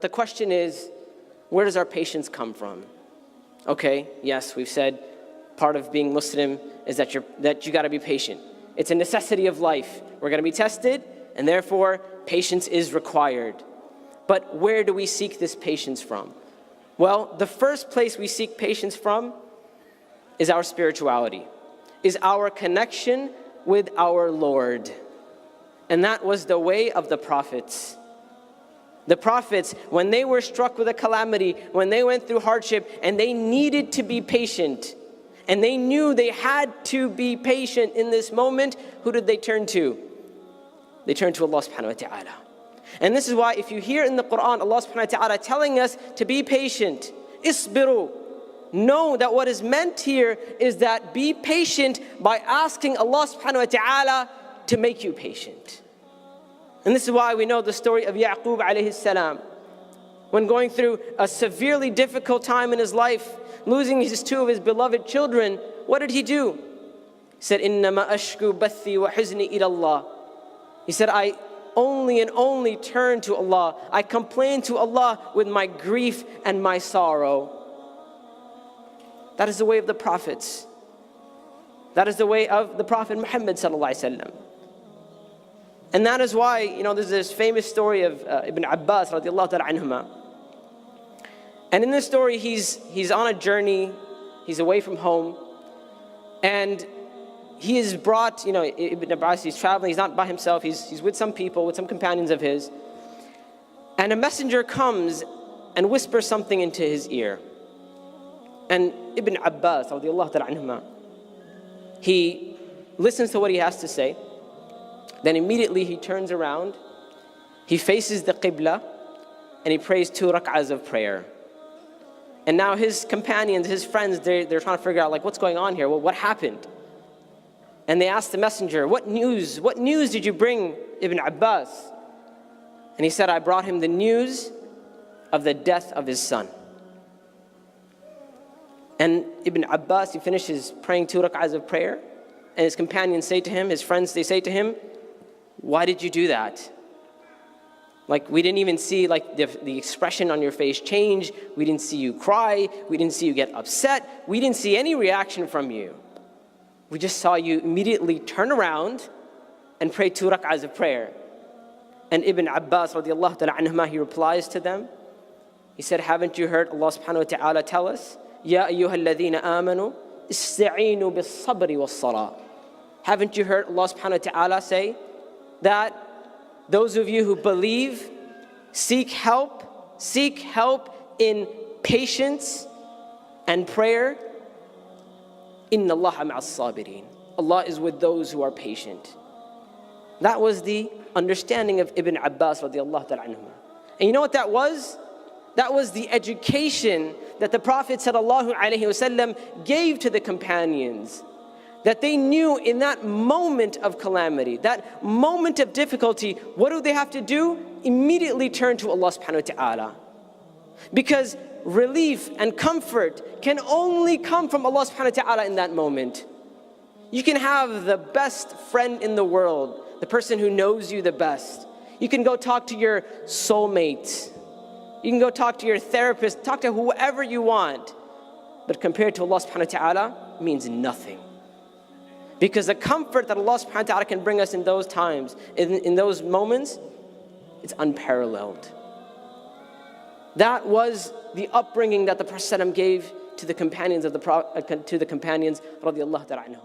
The question is, where does our patience come from? Okay, yes, we've said part of being Muslim is that you got to be patient. It's a necessity of life. We're going to be tested, and therefore patience is required. But where do we seek this patience from? Well, the first place we seek patience from is our spirituality, is our connection with our Lord. And that was the way of the prophets. The prophets, when they were struck with a calamity, when they went through hardship, and they needed to be patient, and they knew they had to be patient in this moment, who did they turn to? They turned to Allah subhanahu wa ta'ala. And this is why if you hear in the Quran Allah subhanahu wa ta'ala telling us to be patient, isbiru, know that what is meant here is that be patient by asking Allah subhanahu wa ta'ala to make you patient. And this is why we know the story of Yaqub alayhi salam. When going through a severely difficult time in his life, losing two of his beloved children, what did he do? He said, إِنَّمَا أَشْكُو بَثِّي وَحُزْنِي إِلَى اللَّهِ. He said, I only and only turn to Allah. I complain to Allah with my grief and my sorrow. That is the way of the prophets. That is the way of the Prophet Muhammad sallallahu alaihi wasallam. And that is why, there's this famous story of Ibn Abbas radiallahu ta'ala anhuma. And in this story, he's on a journey, he's away from home, and he is brought, Ibn Abbas, he's traveling, he's not by himself, he's with some people, with some companions of his. And a messenger comes and whispers something into his ear. And Ibn Abbas radiallahu ta'ala anhuma, he listens to what he has to say. Then immediately he turns around, he faces the Qibla, and he prays 2 rak'ahs of prayer. And now his companions, his friends, they're trying to figure out, what's going on here? Well, what happened? And they asked the messenger, what news did you bring Ibn Abbas? And he said, I brought him the news of the death of his son. And Ibn Abbas, he finishes praying 2 rak'ahs of prayer, and his companions say to him, his friends, they say to him, why did you do that? We didn't even see the expression on your face change. We didn't see you cry. We didn't see you get upset. We didn't see any reaction from you. We just saw you immediately turn around and pray 2 rak'ahs of prayer. And Ibn Abbas radiallahu ta'ala anhuma, he replies to them. He said, haven't you heard Allah subhanahu wa ta'ala tell us, Ya ayyuha alladhina amanu, ista'inu bis-sabri was-salah. Haven't you heard Allah subhanahu wa ta'ala say that those of you who believe, seek help in patience and prayer. Inna Allaha ma'as sabirin. Allah is with those who are patient. That was the understanding of Ibn Abbas radiallahu ta'ala anhu. And you know what that was? That was the education that the Prophet sallallahu alaihi wasallam gave to the companions. That they knew in that moment of calamity, that moment of difficulty, what do they have to do? Immediately turn to Allah subhanahu wa ta'ala. Because relief and comfort can only come from Allah subhanahu wa ta'ala in that moment. You can have the best friend in the world, the person who knows you the best. You can go talk to your soulmate. You can go talk to your therapist, talk to whoever you want. But compared to Allah subhanahu wa ta'ala, it means nothing. Because the comfort that Allah subhanahu wa ta'ala can bring us in those times, in those moments, it's unparalleled. That was the upbringing that the Prophet ﷺ gave to the companions of radiallahu ta'ala anhum.